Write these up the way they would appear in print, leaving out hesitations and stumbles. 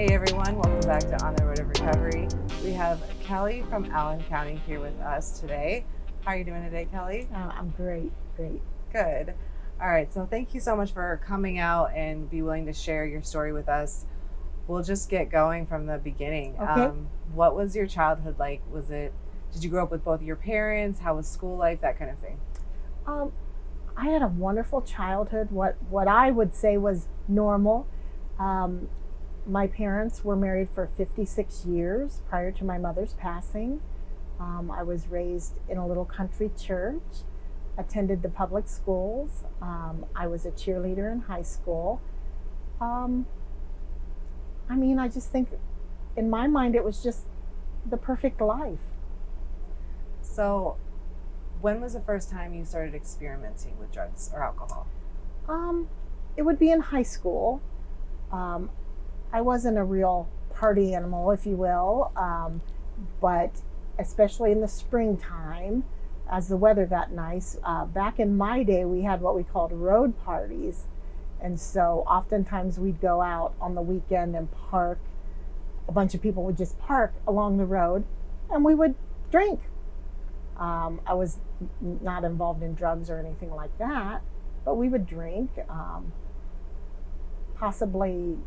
Hey everyone, welcome back to On the Road of Recovery. We have Kelly from Allen County here with us today. How are you doing today, Kelly? I'm great. Good. All right, so thank you so much for coming out and be willing to share your story with us. We'll just get going from the beginning. Okay. What was your childhood like? Did you grow up with both your parents? How was school life? That kind of thing. I had a wonderful childhood, what I would say was normal. My parents were married for 56 years prior to my mother's passing. I was raised in a little country church, attended the public schools. I was a cheerleader in high school. I just think in my mind it was just the perfect life. So, when was the first time you started experimenting with drugs or alcohol? It would be in high school. I wasn't a real party animal, if you will, but especially in the springtime, as the weather got nice. Back in my day, we had what we called road parties. And so oftentimes we'd go out on the weekend and park. A bunch of people would just park along the road and we would drink. I was not involved in drugs or anything like that, but we would drink, possibly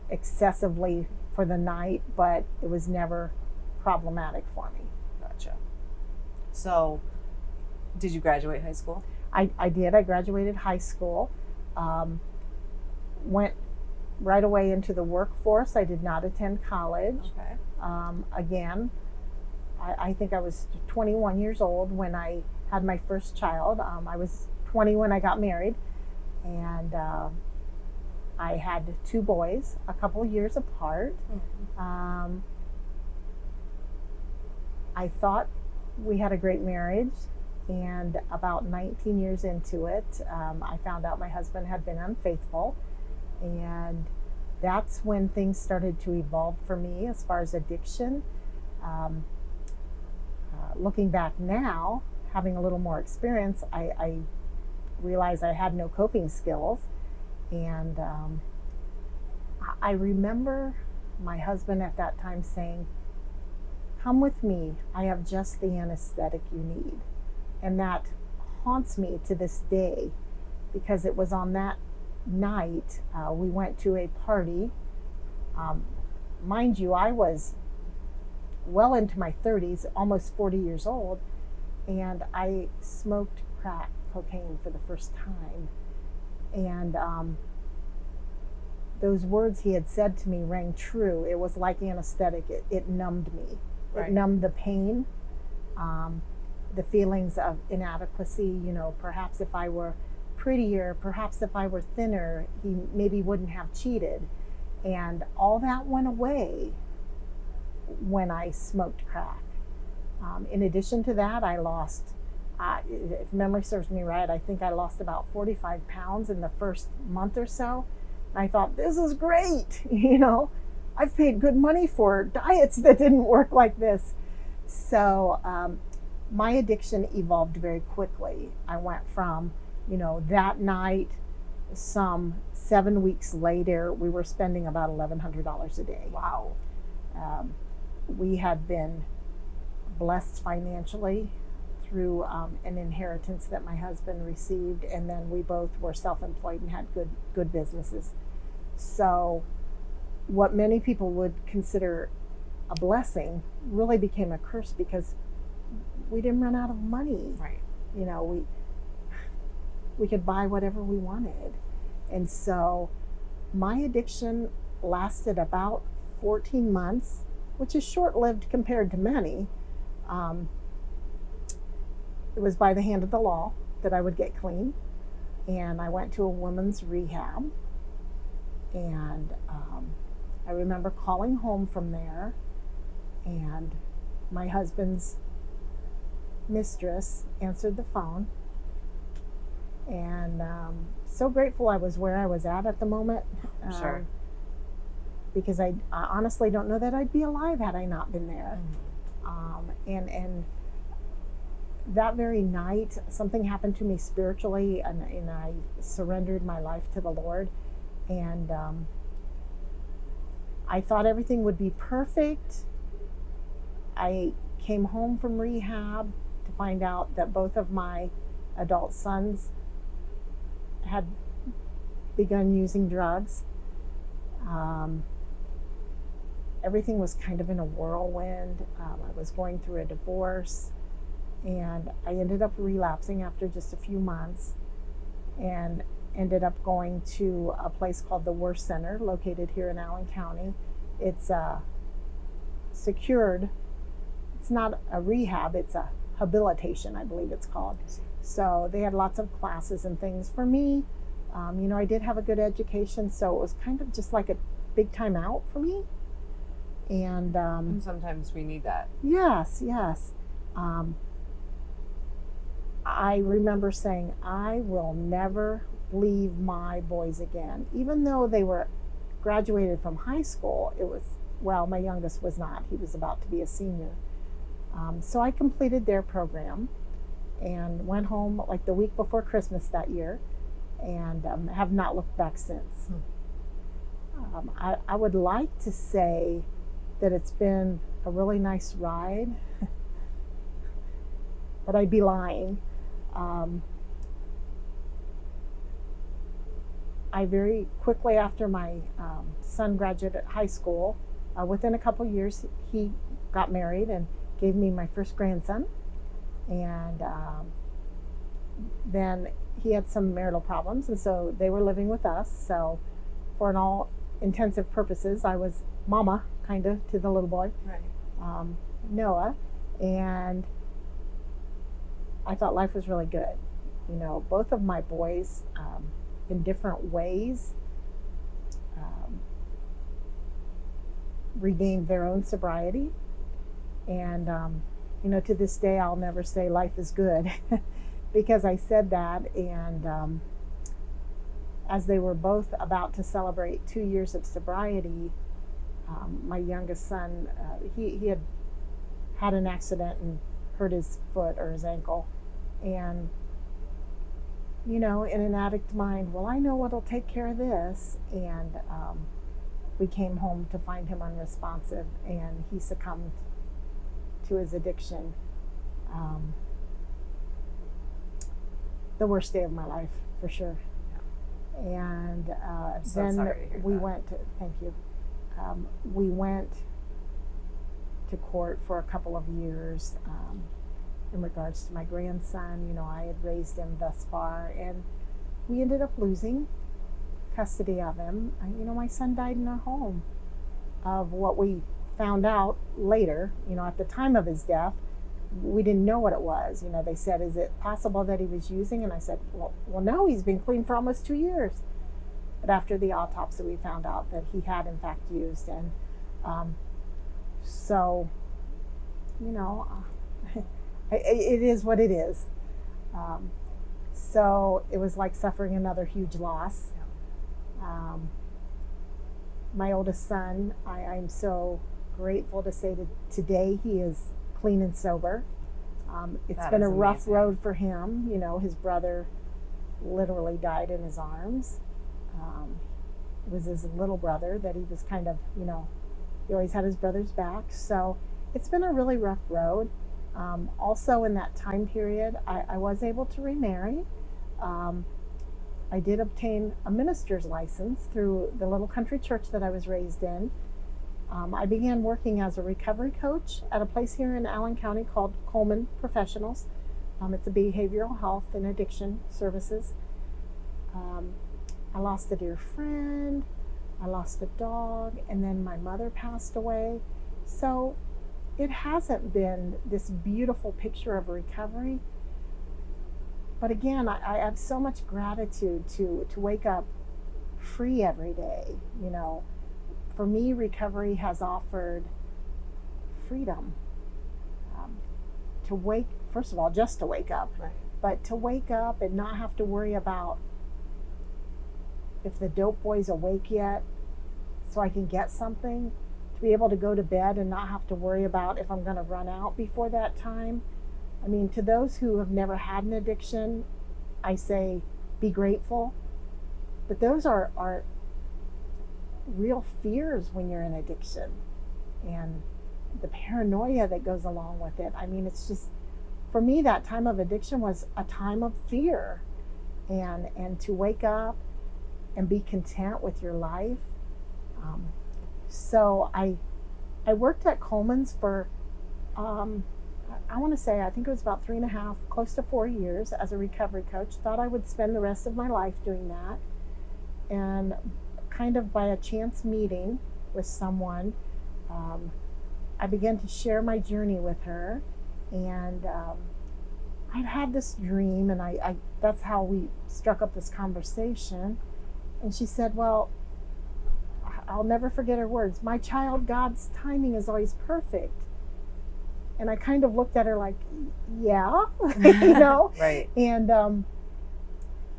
excessively for the night, but it was never problematic for me. Gotcha. So, did you graduate high school? I did. I graduated high school, went right away into the workforce. I did not attend college. Okay. Again, I think I was 21 years old when I had my first child. I was 20 when I got married, and I had two boys, a couple years apart. Mm-hmm. I thought we had a great marriage, and about 19 years into it, I found out my husband had been unfaithful, and that's when things started to evolve for me as far as addiction. Looking back now, having a little more experience, I realized I had no coping skills. And I remember my husband at that time saying, "Come with me, I have just the anesthetic you need." And that haunts me to this day, because it was on that night we went to a party. Mind you, I was well into my 30s, almost 40 years old, and I smoked crack cocaine for the first time. And those words he had said to me rang true. It was like anesthetic. It numbed me. Right. It numbed the pain, the feelings of inadequacy. Perhaps if I were prettier, perhaps if I were thinner, he maybe wouldn't have cheated. And all that went away when I smoked crack. In addition to that, I lost, if memory serves me right, I think I lost about 45 pounds in the first month or so. I thought, this is great. I've paid good money for diets that didn't work like this. So my addiction evolved very quickly. I went from, that night, some 7 weeks later, we were spending about $1,100 a day. Wow. We had been blessed financially through an inheritance that my husband received, and then we both were self-employed and had good businesses. So what many people would consider a blessing really became a curse, because we didn't run out of money. Right. We could buy whatever we wanted. And so my addiction lasted about 14 months, which is short-lived compared to many. It was by the hand of the law that I would get clean. And I went to a women's rehab. And I remember calling home from there, and my husband's mistress answered the phone. And so grateful I was where I was at the moment. Sure. Because I honestly don't know that I'd be alive had I not been there. Mm-hmm. And that very night, something happened to me spiritually, and I surrendered my life to the Lord. And I thought everything would be perfect. I came home from rehab to find out that both of my adult sons had begun using drugs. Everything was kind of in a whirlwind. I was going through a divorce, and I ended up relapsing after just a few months, and ended up going to a place called the Worst Center, located here in Allen County. It's secured. It's not a rehab, it's a habilitation, I believe it's called. So they had lots of classes and things. For me, I did have a good education, so it was kind of just like a big time out for me. And sometimes we need that. yes. I remember saying, I will never leave my boys again. Even though they were graduated from high school, my youngest was not. He was about to be a senior. So I completed their program and went home like the week before Christmas that year, and have not looked back since. I would like to say that it's been a really nice ride, but I'd be lying. I very quickly after my son graduated high school, within a couple years, he got married and gave me my first grandson. And then he had some marital problems, and so they were living with us. So for an all intensive purposes, I was mama, kind of, to the little boy, Right. Noah. And I thought life was really good. Both of my boys, in different ways, regained their own sobriety. And, to this day, I'll never say life is good because I said that. And as they were both about to celebrate 2 years of sobriety, my youngest son, he had an accident and hurt his foot or his ankle. And, in an addict mind, well, I know what'll take care of this. And we came home to find him unresponsive, and he succumbed to his addiction. The worst day of my life, for sure. Yeah. And so then sorry to hear we that. went to, thank you. We went to court for a couple of years in regards to my grandson. I had raised him thus far, and we ended up losing custody of him. My son died in our home of what we found out later. At the time of his death, we didn't know what it was. They said, is it possible that he was using? And I said, well, no, he's been clean for almost 2 years. But after the autopsy, we found out that he had in fact used. And so, it is what it is. So it was like suffering another huge loss. My oldest son, I'm so grateful to say that today he is clean and sober. It's That been is a rough amazing. road for him. His brother literally died in his arms. It was his little brother that he was kind of, he always had his brother's back. So it's been a really rough road. Also in that time period, I was able to remarry. I did obtain a minister's license through the little country church that I was raised in. I began working as a recovery coach at a place here in Allen County called Coleman Professionals. It's a behavioral health and addiction services. I lost a dear friend, I lost a dog, and then my mother passed away. So it hasn't been this beautiful picture of recovery. But again, I have so much gratitude to wake up free every day. For me, recovery has offered freedom. First of all, just to wake up, Right. but to wake up and not have to worry about if the dope boy's awake yet so I can get something, to be able to go to bed and not have to worry about if I'm going to run out before that time. I mean, to those who have never had an addiction, I say be grateful. But those are real fears when you're in addiction, and the paranoia that goes along with it. I mean, it's just, for me, that time of addiction was a time of fear, and to wake up and be content with your life. So I worked at Coleman's for, I want to say, I think it was about 3.5, close to 4 years as a recovery coach. Thought I would spend the rest of my life doing that. And kind of by a chance meeting with someone, I began to share my journey with her. And I'd had this dream, and I that's how we struck up this conversation. And she said, well, I'll never forget her words, "My child, God's timing is always perfect." And I kind of looked at her like, yeah, you know? Right. And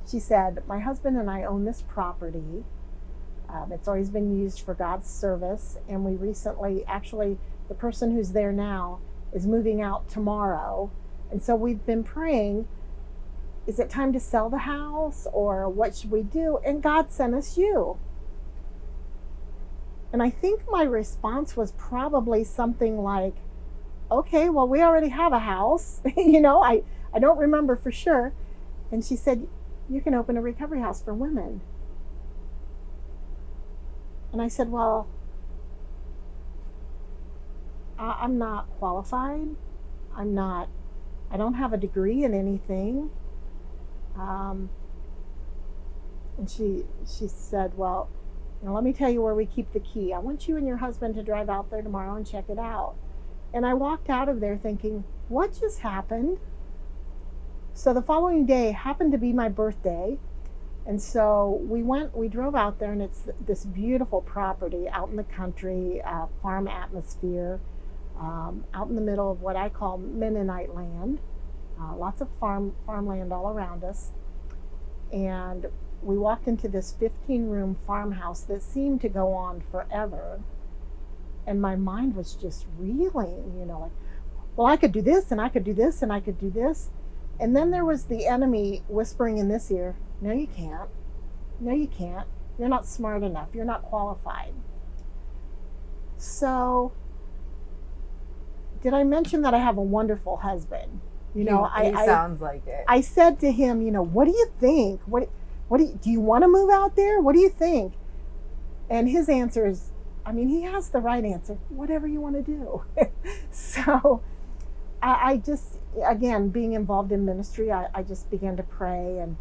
she said, "My husband and I own this property. It's always been used for God's service. And we recently, actually, the person who's there now is moving out tomorrow. And so we've been praying, is it time to sell the house, or what should we do? And God sent us you." And I think my response was probably something like, "Okay, well, we already have a house." You know, I don't remember for sure. And she said, "You can open a recovery house for women." And I said, "Well, I'm not qualified. I don't have a degree in anything." And she said, "Well, now let me tell you where we keep the key. I want you and your husband to drive out there tomorrow and check it out." And I walked out of there thinking, what just happened? So the following day happened to be my birthday. And so we drove out there, and it's this beautiful property out in the country, farm atmosphere, out in the middle of what I call Mennonite land, lots of farmland all around us. And we walked into this 15-room farmhouse that seemed to go on forever. And my mind was just reeling, you know, like, well, I could do this, and I could do this, and I could do this. And then there was the enemy whispering in this ear, "No, you can't. No, you can't. You're not smart enough. You're not qualified." So, did I mention that I have a wonderful husband? You know, He sounds like it. I said to him, you know, "What do you think? What do you want to move out there? What do you think?" And his answer is, I mean, he has the right answer. "Whatever you want to do." So I just, again, being involved in ministry, I just began to pray. And,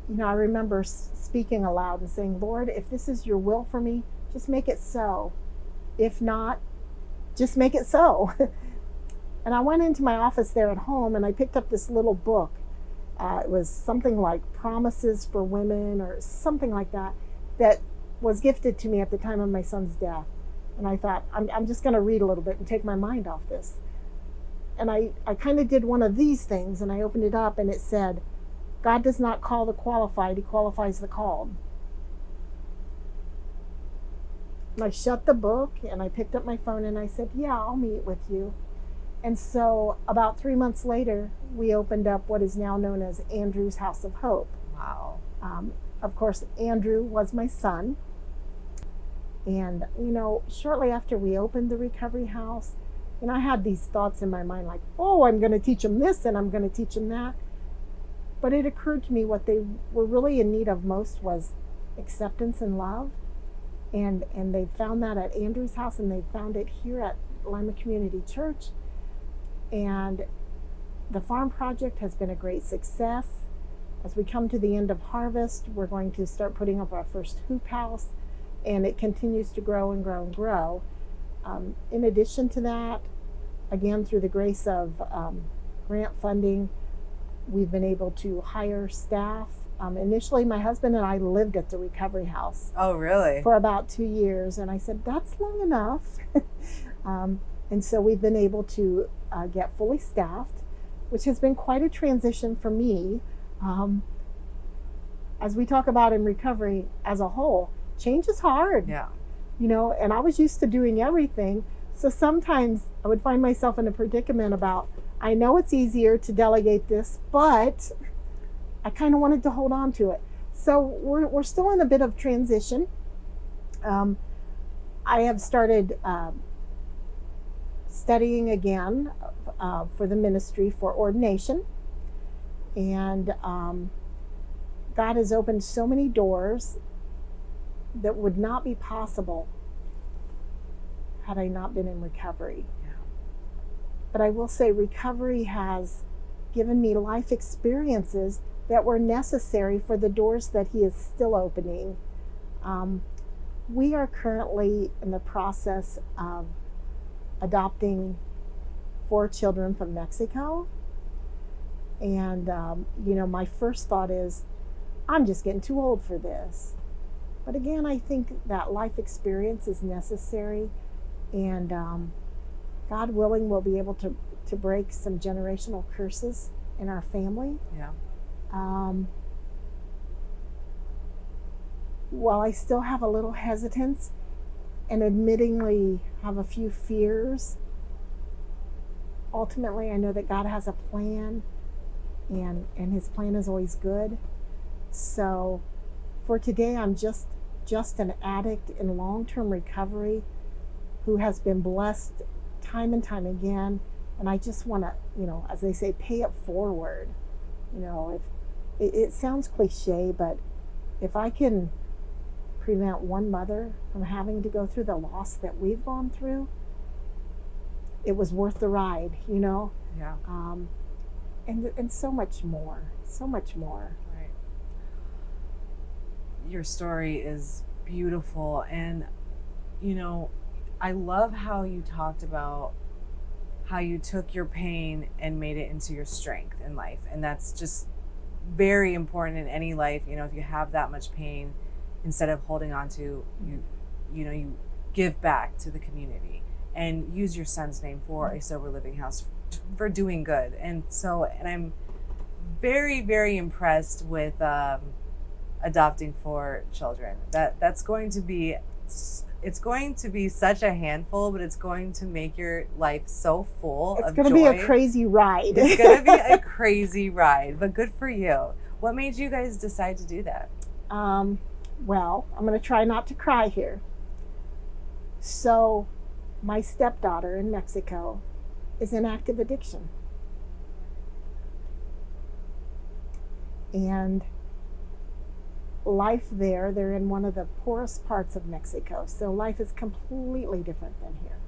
you know, I remember speaking aloud and saying, "Lord, if this is your will for me, just make it so. If not, just make it so." And I went into my office there at home, and I picked up this little book. It was something like Promises for Women or something like that, that was gifted to me at the time of my son's death. And I thought, I'm just going to read a little bit and take my mind off this. And I kind of did one of these things, and I opened it up, and it said, "God does not call the qualified, he qualifies the called." And I shut the book, and I picked up my phone, and I said, "Yeah, I'll meet with you." And so about 3 months later, we opened up what is now known as Andrew's House of Hope. Wow. Of course, Andrew was my son. And, you know, shortly after we opened the recovery house, and I had these thoughts in my mind like, oh, I'm going to teach them this and I'm going to teach them that. But it occurred to me what they were really in need of most was acceptance and love. And they found that at Andrew's house, and they found it here at Lima Community Church. And the farm project has been a great success. As we come to the end of harvest, we're going to start putting up our first hoop house, and it continues to grow and grow and grow. In addition to that, again, through the grace of grant funding, we've been able to hire staff. Initially, my husband and I lived at the recovery house. Oh, really? For about 2 years, and I said, that's long enough. And so we've been able to get fully staffed, which has been quite a transition for me. As we talk about in recovery as a whole, change is hard. Yeah. You know, and I was used to doing everything. So sometimes I would find myself in a predicament about, I know it's easier to delegate this, but I kind of wanted to hold on to it. So we're still in a bit of transition. Um, I have started studying again for the ministry for ordination, and God has opened so many doors that would not be possible had I not been in recovery. Yeah. But I will say recovery has given me life experiences that were necessary for the doors that He is still opening. We are currently in the process of adopting 4 children from Mexico. And, my first thought is, I'm just getting too old for this. But again, I think that life experience is necessary. And God willing, we'll be able to break some generational curses in our family. Yeah. While I still have a little hesitance and admittingly have a few fears, ultimately I know that God has a plan, and His plan is always good. So for today, I'm just an addict in long-term recovery who has been blessed time and time again, and I just want to, as they say, pay it forward. If it sounds cliche, but if I can prevent one mother from having to go through the loss that we've gone through, it was worth the ride, Yeah. And so much more. Right. Your story is beautiful, and I love how you talked about how you took your pain and made it into your strength in life, and that's just very important in any life. If you have that much pain, instead of holding on to, you give back to the community and use your son's name for a sober living house for doing good. And I'm very, very impressed with adopting 4 children. That's going to be, it's going to be such a handful, but it's going to make your life so full of joy. It's going to be a crazy ride. It's going to be a crazy ride, but good for you. What made you guys decide to do that? Well, I'm going to try not to cry here. So, my stepdaughter in Mexico is in active addiction. And life there, they're in one of the poorest parts of Mexico, so life is completely different than here.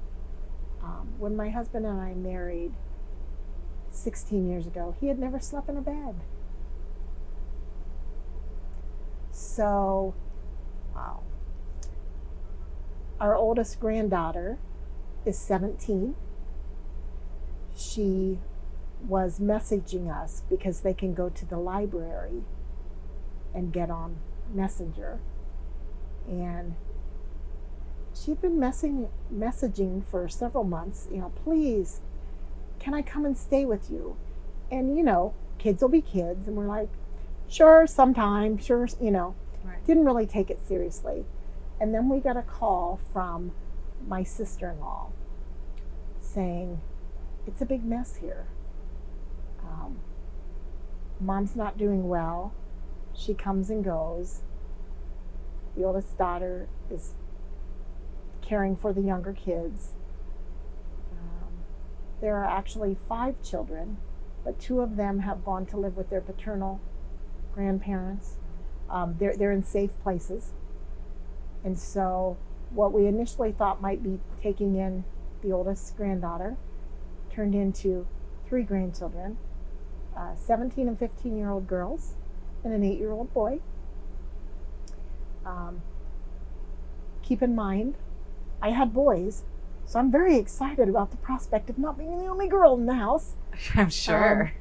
When my husband and I married 16 years ago, he had never slept in a bed. So, Wow. Our oldest granddaughter is 17. She was messaging us because they can go to the library and get on Messenger. And she'd been messaging for several months, please, can I come and stay with you? And, kids will be kids. And we're like, sure, sometime, sure, Right. Didn't really take it seriously. And then we got a call from my sister-in-law saying, it's a big mess here. Mom's not doing well. She comes and goes. The oldest daughter is caring for the younger kids. There are actually 5 children, but 2 of them have gone to live with their paternal grandparents. They're in safe places. And so what we initially thought might be taking in the oldest granddaughter turned into 3 grandchildren, 17 and 15-year-old girls and an 8-year-old boy. Keep in mind, I had boys, so I'm very excited about the prospect of not being the only girl in the house. I'm sure.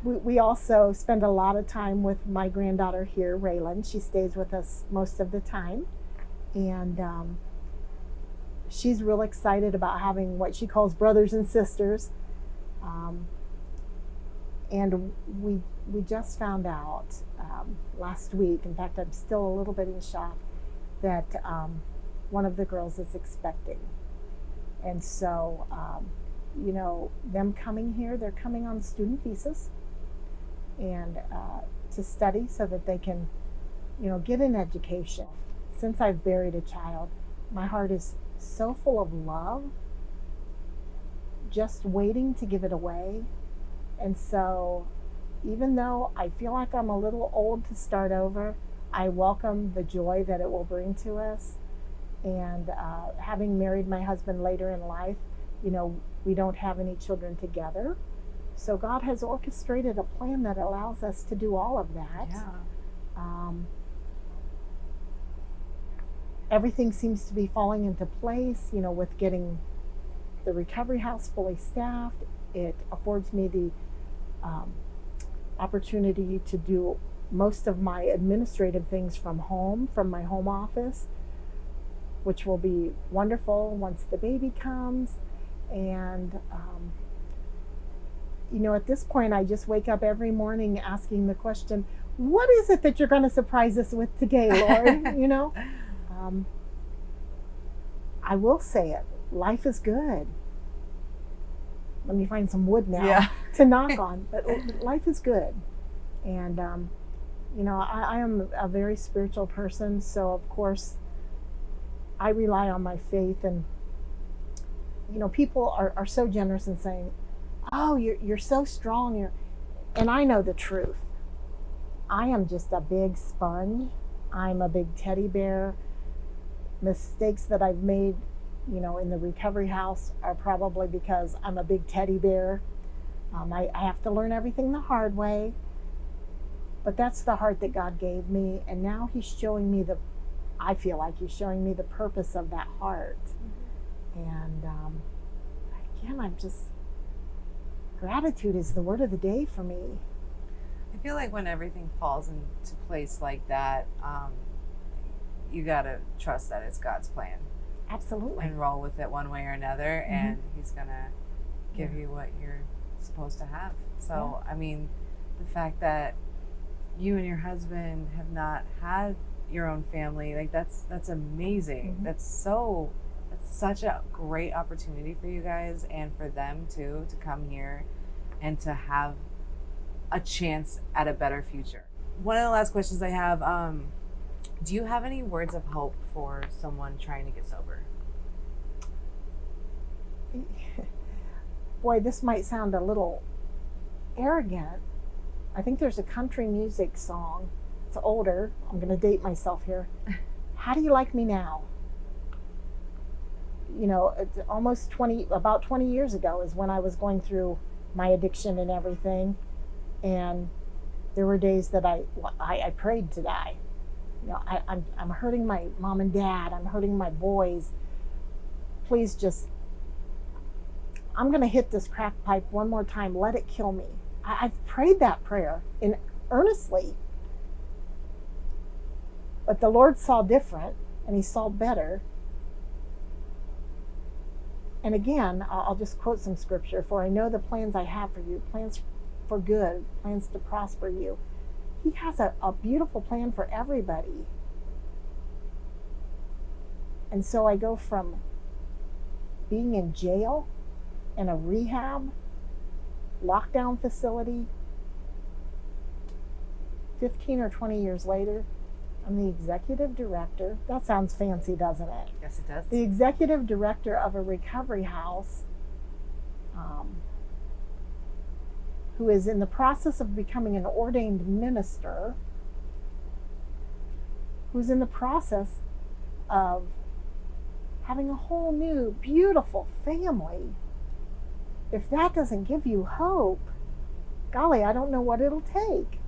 We also spend a lot of time with my granddaughter here, Raylan. She stays with us most of the time. And she's real excited about having what she calls brothers and sisters. And we just found out last week, in fact, I'm still a little bit in shock, that one of the girls is expecting. And so, them coming here, they're coming on student visas and to study so that they can get an education. Since I've buried a child, my heart is so full of love, just waiting to give it away. And so, even though I feel like I'm a little old to start over, I welcome the joy that it will bring to us. And having married my husband later in life, we don't have any children together. So God has orchestrated a plan that allows us to do all of that. Yeah. Everything seems to be falling into place, with getting the recovery house fully staffed. It affords me the opportunity to do most of my administrative things from home, from my home office, which will be wonderful once the baby comes. And, at this point, I just wake up every morning asking the question, what is it that you're going to surprise us with today, Lord? I will say it. Life is good. Let me find some wood now to knock on. But life is good. And, I am a very spiritual person. So, of course, I rely on my faith. And, people are so generous in saying, oh, you're so strong. And I know the truth. I am just a big sponge. I'm a big teddy bear. Mistakes that I've made, in the recovery house are probably because I'm a big teddy bear. I have to learn everything the hard way. But that's the heart that God gave me. And now He's showing me I feel like He's showing me the purpose of that heart. And again, gratitude is the word of the day for me. I feel like when everything falls into place like that, you gotta trust that it's God's plan. Absolutely. And roll with it one way or another, and He's gonna give you what you're supposed to have. So, I mean, the fact that you and your husband have not had your own family, like that's amazing. That's such a great opportunity for you guys and for them too, to come here and to have a chance at a better future. One of the last questions I have, do you have any words of hope for someone trying to get sober? Boy, this might sound a little arrogant. I think there's a country music song. It's older. I'm going to date myself here. How do you like me now? It's almost about 20 years ago is when I was going through my addiction and everything. And there were days that I prayed to die. I'm hurting my mom and dad. I'm hurting my boys. Please I'm going to hit this crack pipe one more time. Let it kill me. I've prayed that prayer earnestly. But the Lord saw different, and He saw better. And again, I'll just quote some scripture. For I know the plans I have for you, plans for good, plans to prosper you. He has a beautiful plan for everybody. And so I go from being in jail, in a rehab, lockdown facility, 15 or 20 years later, I'm the executive director. That sounds fancy, doesn't it? Yes, it does. The executive director of a recovery house who is in the process of becoming an ordained minister, who's in the process of having a whole new, beautiful family. If that doesn't give you hope, golly, I don't know what it'll take.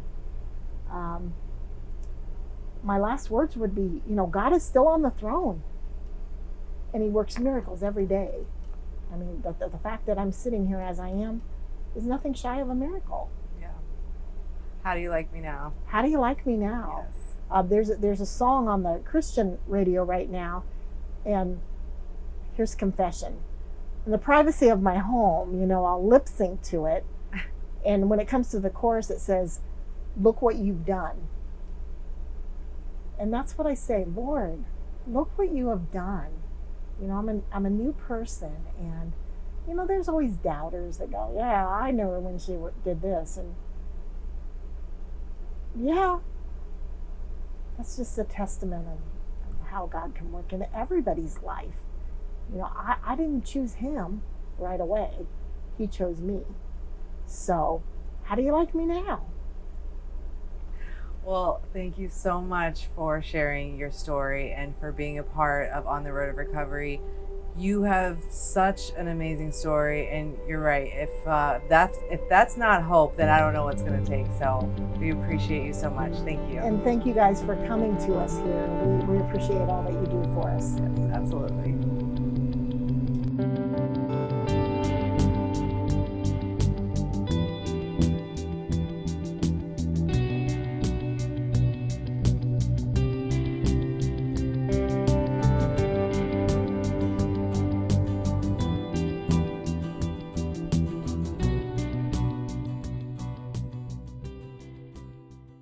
My last words would be, God is still on the throne, and He works miracles every day. I mean, the fact that I'm sitting here as I am is nothing shy of a miracle. Yeah. How do you like me now? How do you like me now? Yes. There's a song on the Christian radio right now, and here's confession. In the privacy of my home, I'll lip sync to it, and when it comes to the chorus, it says, "Look what you've done." And that's what I say, Lord, look what you have done. I'm a new person, and there's always doubters that go, yeah, I know her when she did this, and yeah, that's just a testament of how God can work in everybody's life. You know, I didn't choose him right away. He chose me. So, how do you like me now? Well, thank you so much for sharing your story and for being a part of On the Road of Recovery. You have such an amazing story, and you're right. If that's not hope, then I don't know what's going to take. So we appreciate you so much. Thank you. And thank you guys for coming to us here. We appreciate all that you do for us. Yes, absolutely.